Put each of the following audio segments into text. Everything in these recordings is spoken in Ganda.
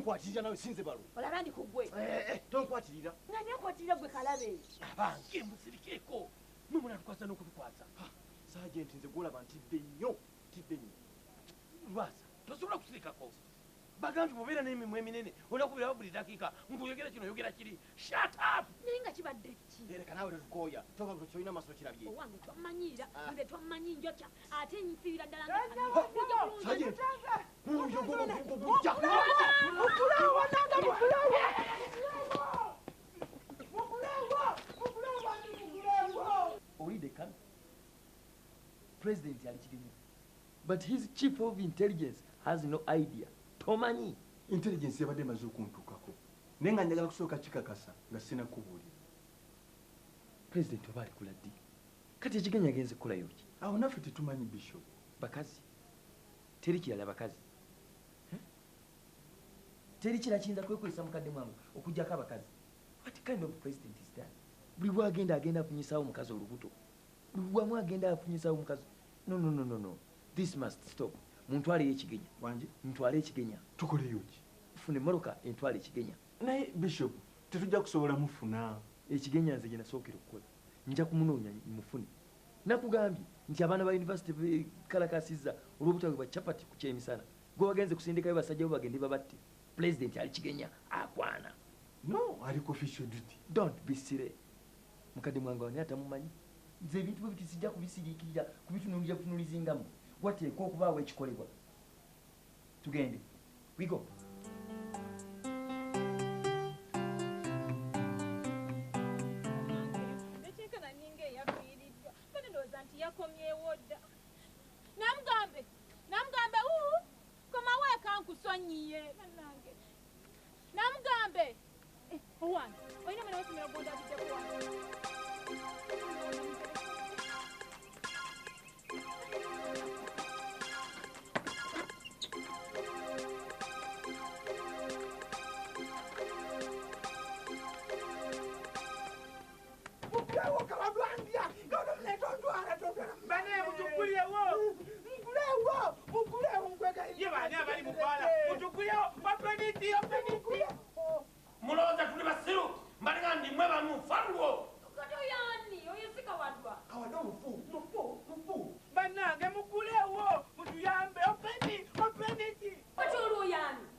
tonkwatirira nawe sinze balo olaba ndi kugwe tonkwatirira nga nekwatirira gwe kalabe abange musirikeko mwe munatukwasa n'okutukwasa sajenti nze gwolaba ntidde nnyo lwasa tosobola kusirikako bagambye mubeera n'emimwa eminene onakubirawo buli dakiika nkuogera kino oyogera kiri shut up naye nga kibadde ki tereka naawe tetukooya toba buli kyolina masiro kirabye owange twammanyiira nze twammanyi njokya ate nfiira ddala Olide kano president alikigenya but his chief of intelligence has no idea tomanyi intelligence yabadde maze okuntuukako naye nga njagala kusooka kikakasa nga sina kubuulira president oba alikula ddi kati ekigenya agenze kukolayo ki awo naffe tetumanyi bishop bakazi teri kirala bakazi teri kira kiyinza kwekozesa mukadde mwangu okugjako abakazi what kind of president is that buli bwagenda agenda afunyisaawo omukazi olubuto buli bwamu agenda afunyisaawo omukazi no this must stop muntwaleyo ekigenya wange ntwale ekigenya tukoleyo ki funa emmoloka entwale ekigenya naye bishop tetujja kusobola mufuna ekigenya nze gye nasookera okukola nja kumunoonya mufune nakugambye nti abaana ba university bekalakasizza olw'obutale bwa capati ku kyemisana gwe bagenze kusindikayo basajja bo bagende babatte president ali kigenya akwana no aliko official duty don't be silly mukadde mwange wani atamumanyi nze ebintu bwe biti sijja kubisiriikirira kubitunuulira butunuulizingamu wateekwa okubaawo ekikolebwa tugende we go yakomyewo dda namugambe komawo eka nkusonyiye nange namugambe owange olina mwana wesomero gonda bujjakuwa mulowooza tuli basiru mbalinga ndimwe bamufaluwo kawadde omufu bannange mugulewo mutuyambe openditi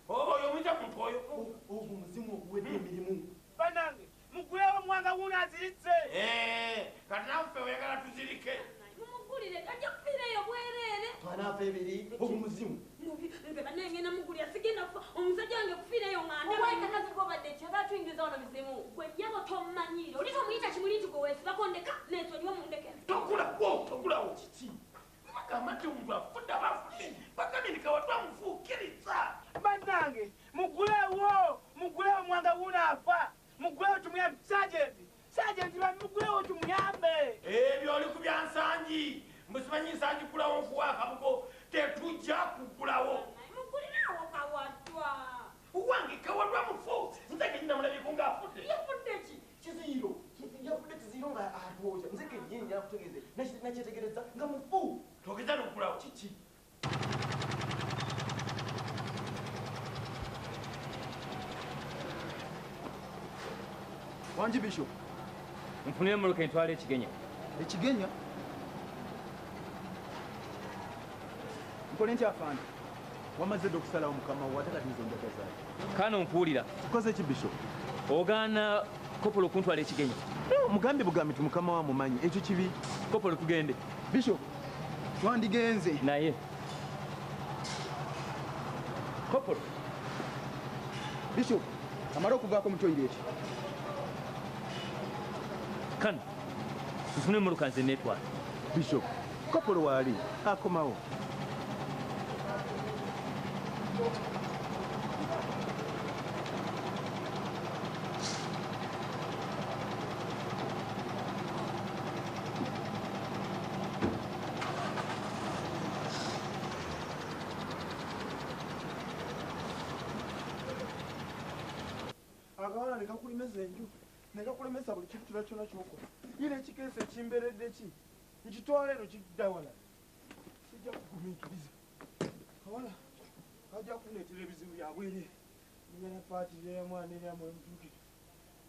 oyo omuyita muntu oyo ogwo muzimu oguwedde emirimu bannange mugulewo mwanga wuno aziritse kati naffe oyagala tuzirike twanaafa ebiri ogwo muzimu banenge namugulya sigenda omusajja wange kufiirayo ngandegwejjabo tommanyire oli tomuyita kimuli nti gweweesibako ndeka nensonyiwa mundekere togulawo kiki bagamba nti omuntu afudde abafudde bagambye ndikawa twamufuukiriza bannange mugulewo mwanga wuno afa mugulewo tumuyambe sajenti mugulewo tumuyambe ebyo oli ku byansangi musimanyi nsangi kulawo nfuwa akabugo tetujja kugulawo mugulirawo kawaddwa wange kawadwa mufu nze kenyina mulabiko ngaafudde yafudde ki kiziro yafudde kiziro nga atwoza nze kenyini nakutegeeze nakyetegereza nga mufu togeza nokugulawo kiki wangi bishop nfunire emmoloka entwala ekigenya ekigenya nkole ntya afande wamaze dde okusalawo mukama wo ate kati nze njagazayo kaano nkuwulira tukoze ki bishop ogaana kopolo okuntwala ekigenya mugambe bugambi ti mukama wa mumanyi ekyo kibi kopolo tugende bishop twandigenze naye kopolo bishop amale okuvaako mu toyireti kano nfune emmoloka nze neetwala bishop kopolo waali akomawo akawala nekakulemeza enju nekakulemesa buli kintu kyona kyona kyokola yina ekikeesa ekimberedde ki nkitwala eno kiddawala sijja kugumiikiriza kawala kajja kuneetera ebizibu byabwere ngana paati y'omwana eri amwe mujukire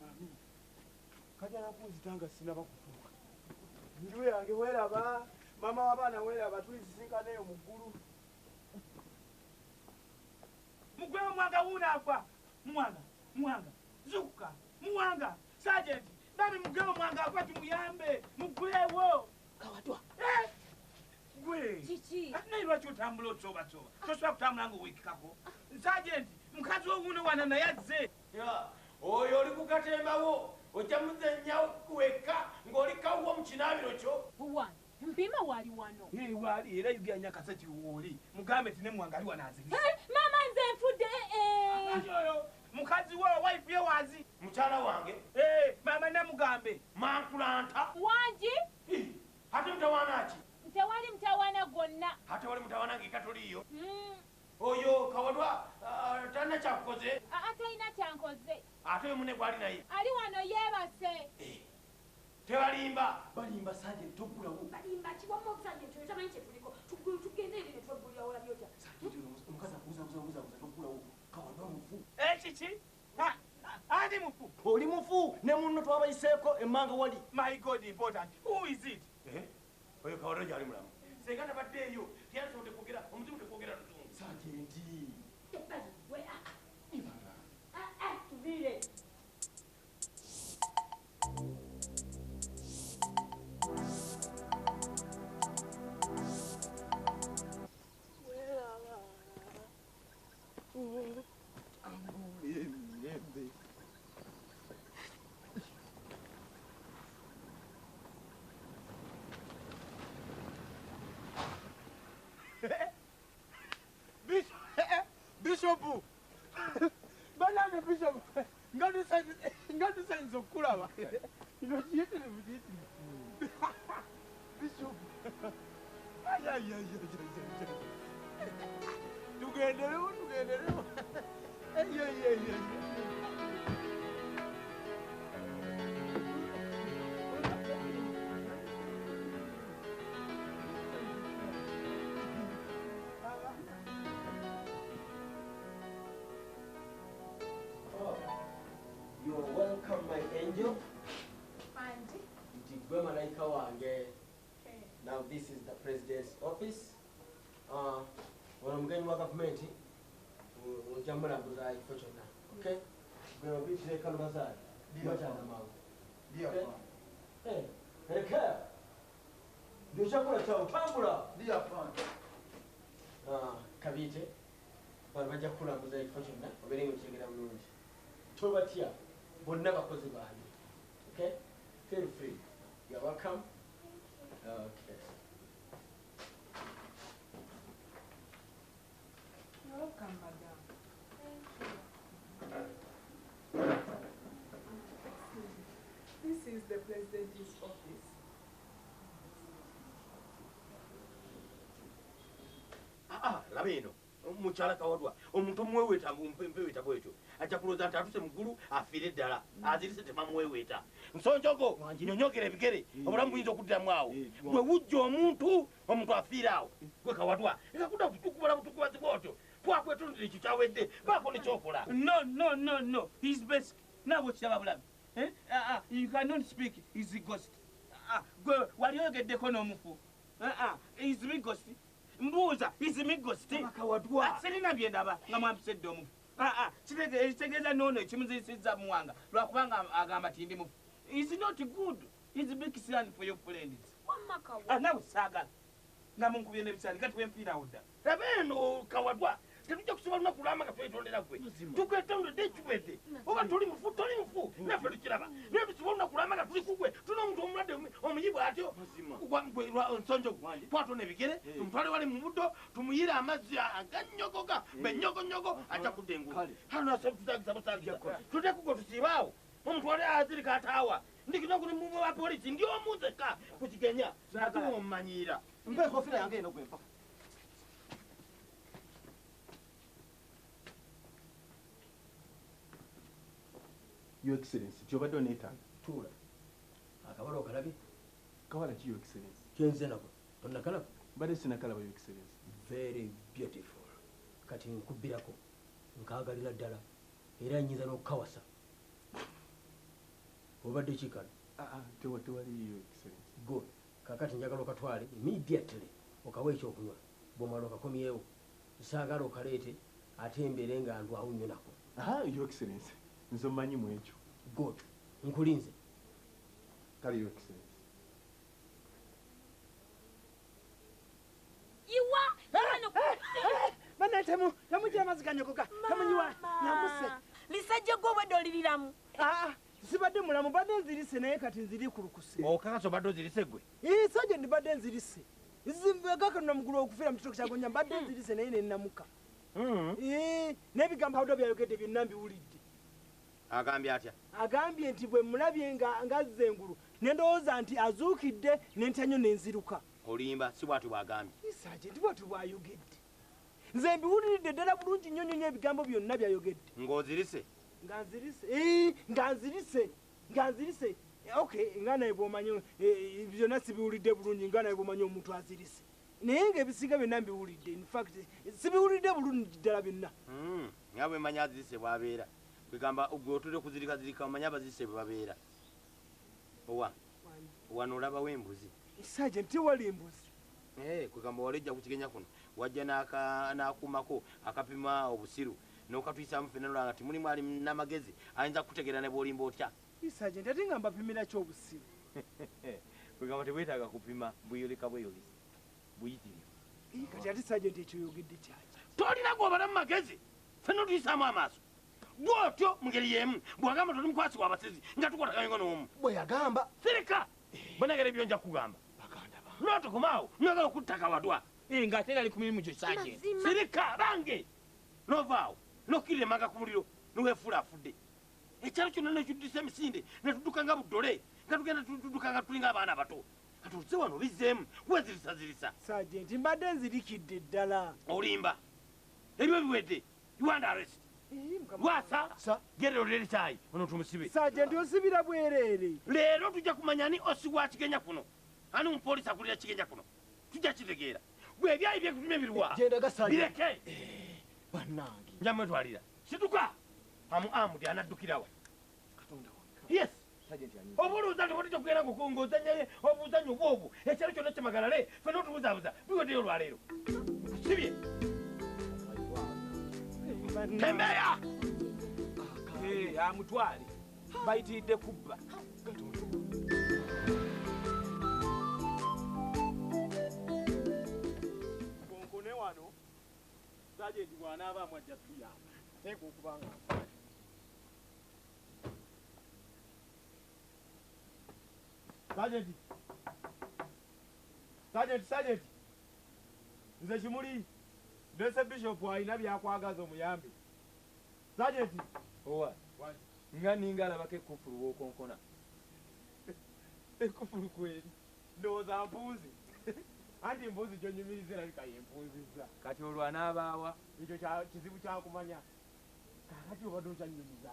ani kati anakunzitanga sinaba kutuuka nju yange weeraba mama w'abaana weeraba tulizisinkanaeyo mu ggulu mugwewo mwanga wunaagwa muwanga zuukuka muwanga sajenti bami mugwewo mwanga agwa tumuyambe mugwewo Kawadwa. gwe Kiki? ate naye lwaki otambula otsobatsoba tosobola kutambula nga owiikikako sajenti mukazi wowuno wana naye azze Oyo oli ku katembawo ojja muzenya wekka ng'oli kawwa mu kinaabiro kyo. Buwan, mpima wali wano. waali era yogera nyakasa kiwooli mugambe ti ne mwanga ali wanaazirisa Mama nze nfudde oyo mukazi wo wife ye wazi Mukyala wange mama namugambe mankulanta. wangi Ate mutawaana ki? tewali mutawaana gwonna. Ate wali mutawaana ng'ekatoliyo. Oyo Kawadwa talina kyakukoze. Talina kyankoze. Ate oyo munne gwali naye. Ali wano yeebase. Tebalimba. Balimba Sergeant toggulawo. Balimba kiwamu obusajja ekyo tamanyi kye tuliko. Tugende eri ne tweggulirawo labyo otya. Omukazi akubuzabuza toggulawo. Kawadwa mufu. kiki andi mufu Oli mufu ne munno twabayiseeko emmanga wali. my god important who is it Oyo Kawadwa gyali mulamu. Senga tabaddeeyo teyasobodde kwogera omuzimu tekwogera luzungu. Sajenti. Ebbali we tubire. Bishopu banange Bishopu nga tusanyiza okukulaba ino kiyitirivu Bishopu tugenderewo You're welcome, my angel. Andi. Ntigwe malayika wange. Now this is the president's office. Ono mugenyi wa gavumenti ojja mulambuza ekifo kyonna. Okay? Gwe obiyitire Kalubazaali. Bakyana mangu. Ereka. Ndokyakola kyawe tambula. Kabiite. Bano bajja kukulambuza ekifo kyonna obeere ng'okyengera bulungi. Tobatya. Bonna bakozi bange. Okay? Feel free. You're welcome. Okay. Welcome, madam. This is the president's office. Laba eno mukyala Kawadwa omuntu omuweweeta mpeweeta bwekyo ajja kulooza nti atuse mu ggulu afiire ddala azirise temamuweweeta nsonjogo nyonyogera ebigere obulamu buyinza okuddiramu awo bwe wujja omuntu afiire awo gwe Kawadwa ekakudda kutukubala butukubazi bwotyo twakwetondera ekyo kyawedde baako nekyokola. no he's basic nabo kiraba bulabi you cannot speak is a ghost gwe wali oyogeddeko n'omufu is me ghost mbuuza is me ghost Kawadwa sirina byendaba nga mwampisedde omufu kitegeeza noono ekimuziyisizza muwanga lwakubanga agamba ti ndi mufu is not good is big sin for your friends nawe saagala nga munkubye n'ebisaani kati wempiirawo ddala. laba eno Kawadwa tetujja kusobola lunaku lwama nga twetondera gwe tukwetondedde ekiwedde oba toli mufu naffe tukiraba naye tusobola lunaku lwama nga tuli kugwe tulina omuntu omulwadde omuyibu atyo nsonjo twatona ebigere tumutwale wali mu buddo tumuyire amazzi agannyogoga benyogonnyogo ajja kudda engulu hano tutagisa busagisa tutekugwe tusiibaawo omutwale azirika ataawa ndikinoku ni mumu wa polisi ndi omuzeka ku kigenya atuwa omumanyiira Mpe ekofira yange eno gwempa. Your Excellency, kyobadde oneetaaga. Tuula. Akabala okalabye? Kawala ki Your Excellency? Kyenze nako. Onnakalaba? Mbadde sinakalaba Your Excellency. Very beautiful. Kati nkubbirako. Nkaagalira ddala. era nyinza n'okukawasa obadde kikano tewaliyo excellence good kakati njagala okatwale immediately okawa ekyokunywa bwomala okakomyewo saagala okaleete ate embeere nga ndwawo nnyo nako yo excellence nze mmanyi mu ekyo good nkulinze kale yo excellence bana temujja amazzi ganyogoka temunyiwa nambuse lisajja gwe obwedde oliriramu sibadde mulamu badde nzirise naye kati nziri kulukuse okakasa obadde ozirise gwe sajja ndibadde nzirise gakanona mugulu okufiira mu kitoke kyagonya mbadde nzirise naye nenamuka n'ebigambo awudo byayogedde byonna mbiwulidde agambye atya agambye nti bwe mulabye ngazze engulu nendowooza nti azuukidde nentanyo nenziruka olimba si bwati bwagambye sajja nti bwati bwayogedde nze mbiwuliridde ddala bulungi nnyo nnyo ebigambo byonna byayogedde ng'ozirise nganzirise okay nga naye bwomanyi byonna sibiwulidde bulungi nga naye bwomanyi omuntu azirise naye ngaebisinga byonna mbiwulidde infact sibiwulidde bulungi ddala byonna nga bwe manya azirise bwabeera kwegamba gwe otudde kuzirikazirika omanye abazirise bwe babeera wano olabawo embuzi sajja nti wali embuzi kwegamba walejja ku kigenya kuno wajja n'akumako akapima obusiru n'okatwisamu ffenna nolanga ti mulimu ali n'amagezi ayinza kukutegeera ne bw'olimba otya sajja ate nga mbapimira ki obusiru kwegamba tebwetaaga kupima bweyoleka bweyolesa buyitirivu kati ate sajja nti ekyoyogedde kyaki tolina gwobala mu magezi ffenna otuyisaamu amaaso bwotyo mu ngeri y'emu bwagamba toli mukwasi wa basezi nga tukwataganyego n'omu bwe yagamba sirika bonagera ebyo nja kugamba notokomaawo nwagala okuttaka wadwa ng'ate nali ku mirimu gyo sajenti sirika bange novaawo nokkirira emanga ku muliro niweefuula afudde ekyalo kyonna nekiddisa emisinde netudduka nga buddole nga tugenda tudduka nga tulinga abaana abato katuze wano bizzeemu wezirisazirisa sajenti mbadde nzirikidde ddala olimba ebyo biwedde iwanda arrest wasa gererolere kyayi ono tumusibe sajenti osibira bwereere leero tujja kumanya ni osi wa kigenya kuno ani omupoliisi akulira kigenya kuno tujja kitegeera gwe ebyayi byekutuma ebiruwa bireke bannange njamwetwalira situka amudi anaddukirawa yes obuuluuza nti watijja kugenda ng'ozanyaye obuzanyi obwobwo ekyalo kyonna kyamagalale fena otubuzaabuza biweddeyo olwaleero kusibye tembeya amutwale bayitiridde kubba konkone wano sajenti bw'anaabaamu ajja tuyamba teeka okubanga sajenti nze kimuli ndese bishopu alina byakwagaza omuyambi sajenti owa nga ninga alabako ekufulu bwokonkona ekufulu kweri ndowooza mpunzi anti empunzi gyonyumiriza erabika yempunziza kati olwo anaabaawa ekyo kizibu kyakumanya kakati obadde okyanyumiza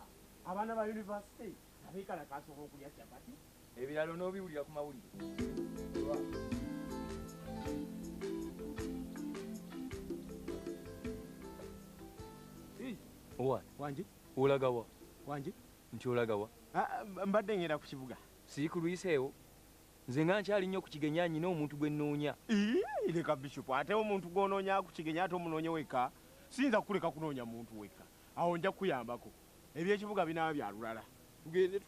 abaana ba yunivasite abeekala kasobola okulya capati ebiralo n'obiwulira ku mawulire owa wangi olagawa wangi nti olagawa mbadde ngenda ku kibuga siikuluyiseewo nze nga nkyali nnyo ku kigenya nyina omuntu gwe nnoonya leka bishopu ate omuntu gw'onoonya ku kigenya ate omunoonye weka siyinza kukuleka kunoonya muntu weka awo nja kukuyambako ebyekibuga binaaba bya lulala tugende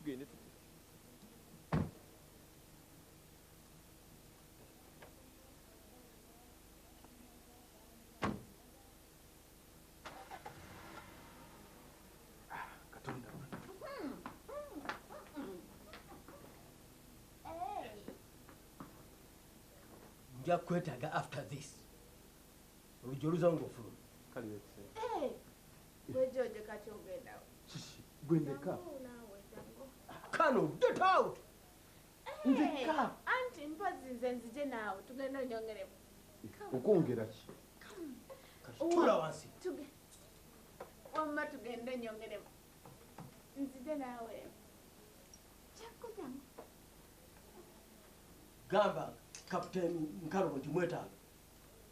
nja kwetaaga after this olujja oluzawo ngaofuluma wejojo kati ogendawo gwendeka kano get out nzeka anti mpozi nze nzije naawe tugenda onyongeremu okwongera ki tula wansi wamma tugenda onyongeremu nzije naawe kyakujamu gamba kapiteni nkalobo nti mwetaaga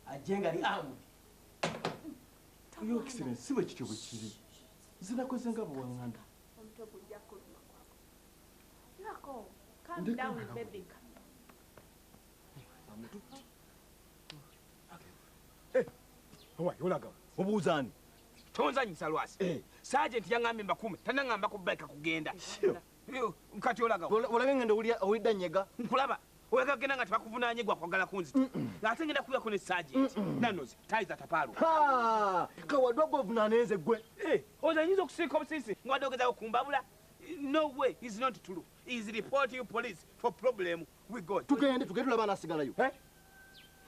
ajje nga ali amudi yo excellence si bwe kityo bwe kiri zinakoze nga buwaŋŋanda. Omutwe gujja kuluma kwako. Yako, calm down baby. Owa yolaga. Obuuzaani. Tonzanyisa lwasi. Sergeant yangambe mbakume tanangamba ku bike kugenda. Kati olaga. Olaga ngenda owidda nyega. Nkulaba. Oyagala kugenda nga tebakuvunanye gwa kwagala kunzita. Ng'ate ngenda kuyako ne sergeant. Nanos taiza tapalo. Kawadwa govunanenze gwe. Ozanyiza okusiika obusisi ng'wadde ogezaako kumbabula. No way, it's not true. He's reporting you police for problem with God. Tugende tulaba anasigalayo.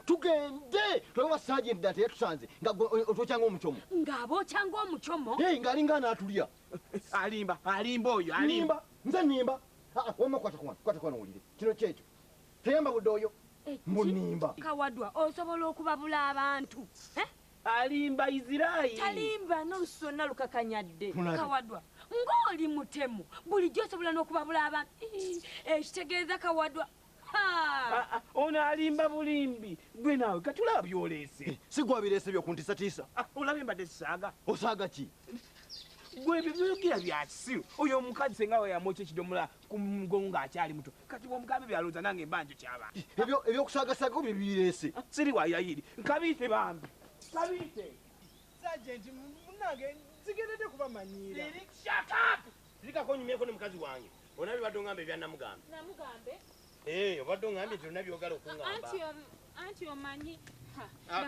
Tugende tulaba sergeant data yatusanze nga otokyanga omuchomo. Ng'abokyanga omuchomo. Ng'alinga anaatulya. Alimba oyo, alimba. Nze nimba. Wama kwata kwana wulire. Kino kyekyo. Teyamba budde oyo. Munimba. Kawadwa osobola okubabula abantu. Alimba Israeli. Talimba n'olususu lwonna lukakanyadde. Kawadwa ng'oli mutemu bulijjo osobola n'okubabula abantu. Ekitegeeza Kawadwa. Ono alimba bulimbi. Gwe naawe kati olaba byoleese. Si gwe wabireese byokuntiisatiisa. Olaba mbadde sisaaga. Osaaga ki? Gwe ebyo byogera bya kisiru. Oyo omukazi senga we yamwokya ekidomola ku mugongo ng'akyali muto. Kati bw'omugambe byalowooza nange mbanjo ky'abantu. Ebyokusaagasaaga bye bibireese. Siri wayayiri. Kabiite bambi. Kabiite. Sergeant munange nzigendedde kubamanyiira. Shut up! Sirikako nyumyeko ne mukazi wange. Ona bibadde ongamba ebyannamugambe. Namugambe? Obadde ongambye nti olina byogala okungamba. Anti omanyi.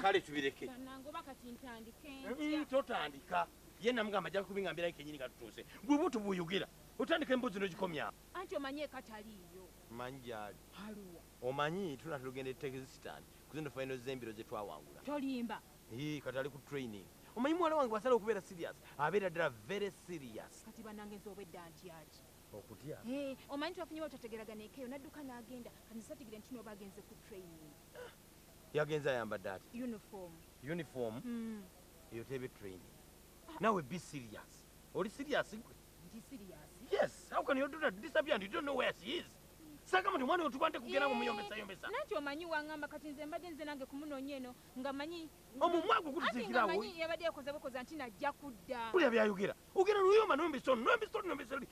Kale tubireke. Nangoba kati ntandike. Totandika. Ye namugamba ajja kubingambira kenyini katutuuse. Gwe butu buyugira. Otandika emboozi n'ogikomya. Anti omanyi ekataliiyo. Manyi gyali. Haluwa. Omanyi tunatugenda Tekistan kuzino final z'embiro ze twawangula. Tolimba. Kati ali ku training. Omanyi muwala wange wasala okubeera serious. Abeera ddala very serious. Kati bannange nze obwedda ntyaki. Okutya. Omanyi twafunyewo totegeragana ekeeyo nadduka n'agenda kati nsatigire nti nooba agenze ku training. Yagenze ayambadde ati? Uniform? Eyo tebe training. Nawe be serious. Oli serious gwe? Nti serious? Yes. How can you do that? Disappear and you don't know where she is. Sagamba nti mwana we tugwante kugenda mu muyombesa. Nanti omanyi wangamba kati nze mbadde nze nange kumunoonya eno nga manyi omumwago gutusikirawo. Ati nga manyi yabadde yakoze bukoza nti najja kudda. Kulya byayogera. Ogera luyoma nombisoni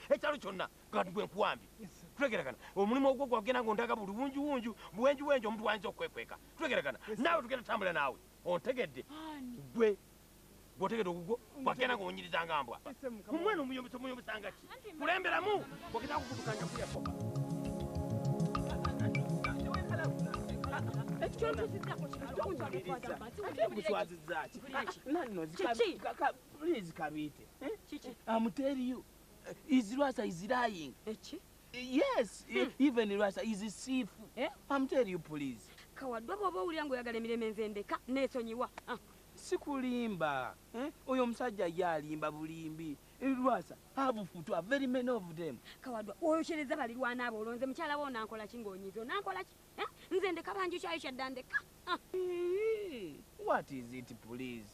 ekyalo kyonna kati gwe nkuwambi. Tulegerekana. Omulimu ogwo gwagenda ng'ondaga buli wunju buwenju omuntu wayinza okukwekweka. Tulegerekana. Naawe tugenda tambula naawe. Ontegedde. Gwe bw'otegedde ogugwo gwagenda ng'onyiriza nga mbwa. Omwana omuyombesa nga ki? Kulemberamu. Bw'ogenda kukudukanya kuyakoka. Please, Kabite. I'm telling you, Rasa is lying. Yes, even Rasa is a thief. I'm telling you, please. Kawadwa bw'oba owulira ng'oyagala emirembe nze ndeka neesonyiwa. Sikulimba. Oyo omusajja ye alimba bulimbi. Rasa have futu very many of them. Kawadwa oyokyereza balirwana abo olonze mukyala wo nankola ki ng'onyiza onankola ki? Nze ndeka banju kyayo kyadda ndeka. What is it, please?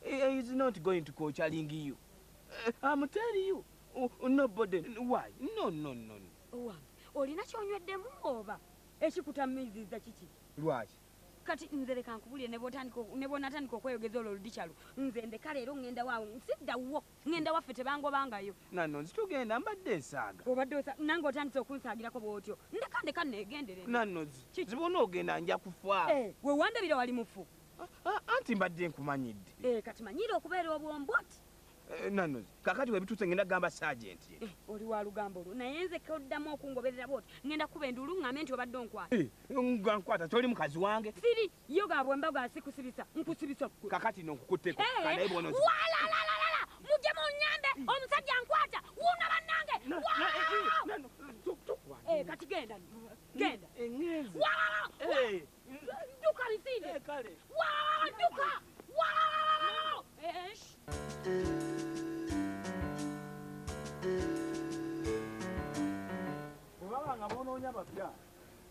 He's not going to coachaling you. I'm telling you. Nobody. Why? No. Owange olina ky'onyweddemu oba ekikutamizizza kiki? Lwaki? Kati nze leka nkubulire ne bw'onatandika okweyogeza olwo ludikyalo nze ndeka leero ngenda waawe nsiddawo ngenda waffe tebangobangayo. Nano nzitugenda mbadde nsaaga. Obadde nange otandise okunsaagirako bw'otyo ndeka neegendere. Nano zibona ogenda nja kufa. We wandabira wali mufu. Anti mbadde nkumanyidde. Kati manyiira okubeera obwomboti. Nano kakati webituuse ngenda gamba sergeant. Oli wa lugambo olwo naye nze koddamu okungoberera bw'otyo ngenda kuba endulu ŋŋambe nti obadde onkwata. Nga nkwata toli mukazi wange. Siri yo gaabwe mbaga sikusibisa nkusibisa. Kakati nonkukutteko kanaye bono. Walalala mujje munnyambe omusajja nkwata wuuna bannange. Kati genda. Engezi. Duka lisinde. Kale. Duka. Bwebaba nga bonoonya bapya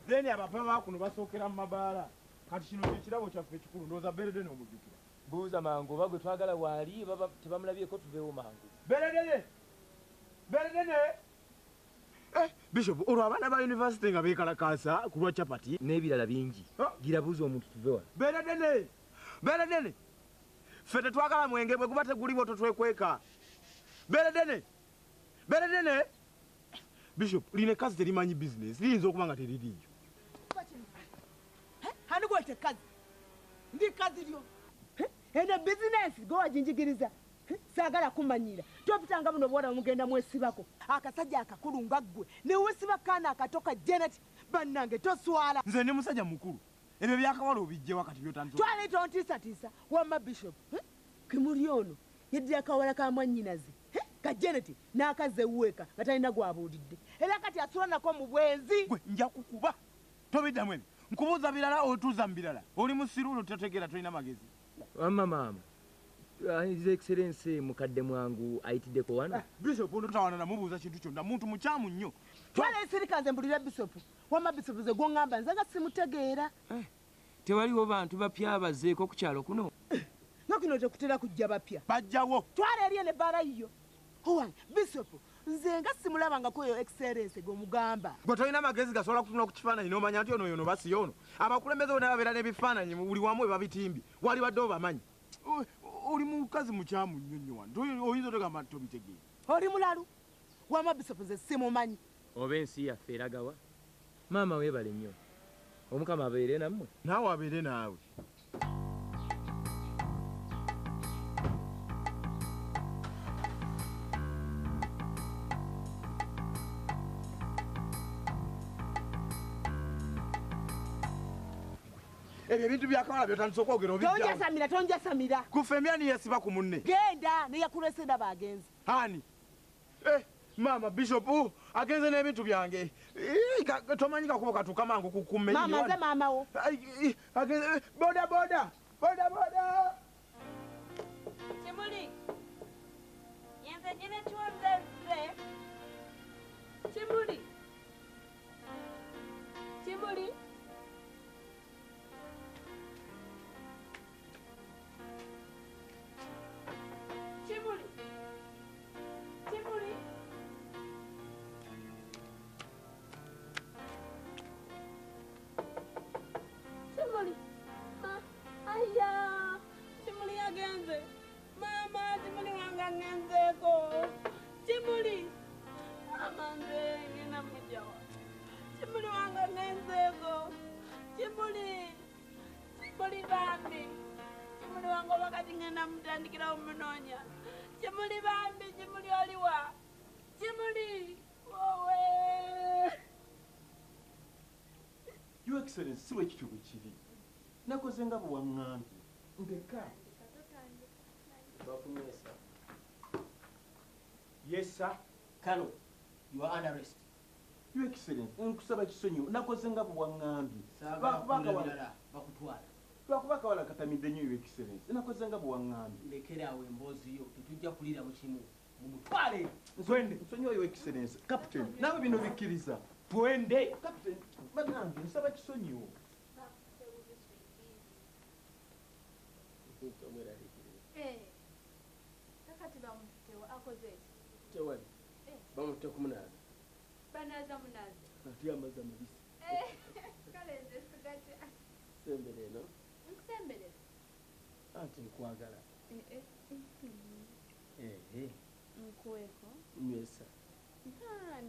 then abapya bakuno basookera mu mabaala kati kino kyekirabo kyaffe ekikulu ndowooza Beredene omujjukira. Buuza mangu oba gwe twagala waali baba tebamulabyeko tuveewo mangu. Beredene Bishop olwo abaana ba university nga beekalakaasa ku lwa capati n'ebirala bingi gira buuza omuntu tuve wano. Beredene ffe tetwagala mwenge bwe guba teguliwo totwekweka. beredene bishop line kazi terimanyi business liyinza okuba nga teririyo hani gwete kazi ndi kazi lyo ene business go wajinjigiriza sagala kumanyira topitanga buno bwora mugenda mwesibako akasajja akakulunga ggwe ne wesiba kana akatoka Janet bannange toswala nze ndi musajja mukulu ebyo byakawala obijje wakati byotanzo twale tontisa wama bishop kimuli ono yedde akawala ka mwannyinaze ka Janet n'akaze uweka nga talina gwabulidde era kati asula nako mu bwenzi gwe nja kukuba tobiddamu ebyo nkubuuza birala otuuza mu birala oli musirulo totegeera tolina magezi mama His Excellency mukadde mwangu ayitiddeko wano bishop ono tawana namubuuza kintu kyonna muntu mukyamu nnyo twala ensirika nze mbulira bishop wama bishop ze gwoŋŋamba nze nga simutegeera tewaliwo bantu bapya abazeeko ku kyalo kuno nga kino tekutera kujja bapya bajjawo twala eri ene ebbaala yiyo owange bishop nze nga simulabangako yo Excellency gw'omugamba gwe tolina magezi gasobola kutunula ku kifaananyi n'omanya nti ono yono basi ono abakulembeze bonna babeera n'ebifaananyi buli wamu webabitimbi wali badde obamanyi oli mukazi mukyamu nnyo nnyo wano oyinza otogamba nti tobitegeera oli mulalu wama bishop nze simumanyi oba ensi yaffe eragawa maama weebale nnyo omukama abeere nammwe naawe abeere naawe ebyo ebintu byakawala byotandisa okwogera obijjawo tonjasamira kufa emyani yesiba ku munne genda neyakulesenda bagenzi ani maama bishop agenze n'ebintu byange tomanyi kakubo katuuka mangu kukumme mama nze maamawo boda Kimuli yenze nyine tuwazeze Kimuli aya Kimuli agenze mama Kimuli wanga ngenzeko Kimuli mama nze ngina mujawa Kimuli wanga ngenzeko Kimuli bambi Kimuli wanga wakati ngenda mutandikira umunonya Kimuli bambi Kimuli oliwa Kimuli wowe Your Excellency siwe kitubu kiri nakoze nga buwaŋŋambye ndeka bakumesa yes sir Colonel, you are under arrest. Your Excellency nkusaba kisonyiwo nakoze nga buwaŋŋambye bakutwala lwakuba akawala katamidde nnyo Your Excellency nakoze nga buwaŋŋambye lekeraawo emboozi yo tetujja kuliira mu kimu mumutwale nsonyiwa Your Excellency Captain nawe bino bikkiriza twende Captain bannange nsaba kisonyiwo kakati bamutewo akoze tewali bamute kumunaza banaza munaza ati amaza mabisi kale nze sigate sembere no nkusemberera anti nkwagala nkuweko nywesa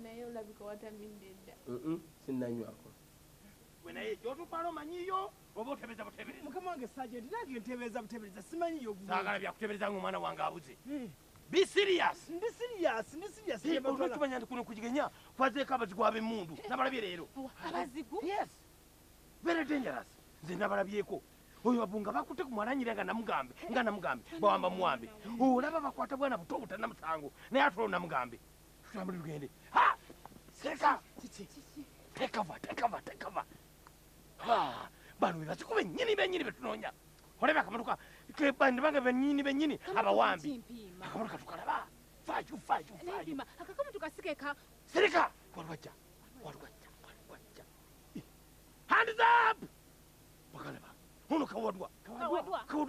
naye olabika watamidde dda sinnanywako gwe naye gyotutwala omanyiyo oba otebereza butebereza mukama wange sajenti nange ntebereza butebereza simanyiyo saagala byakutebereza ngaomwana wange abuze be serious ndi serious olwekimanya nti kuno kugigenya kwazeeko abazigu ab'emmundu nabalabye leero abazigu yes very dangerous nze nabalabyeko oyo abunga bakutte ku mwananyire nga namugambe bawamba muwambe olaba bakwata bwana buto obutana musango naye ate namugambe tutambule tugende tekava bano bebazikuba ennyini betunoonya olebe akamaduka bandibange bennyini abawambi akamaduka tukalaba faju akakamu tukasikeka sirika waliwajja hands up bakalaba ono kawadwa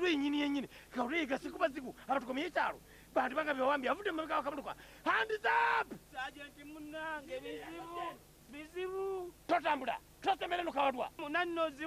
yennyini kawadwa yegasikubazigu abatukomye ekyalo bandibanga bewambi avudde mumabega wakamaduka hands up sajenti munnange bizibu totambula tosemere no kawadwa munannozi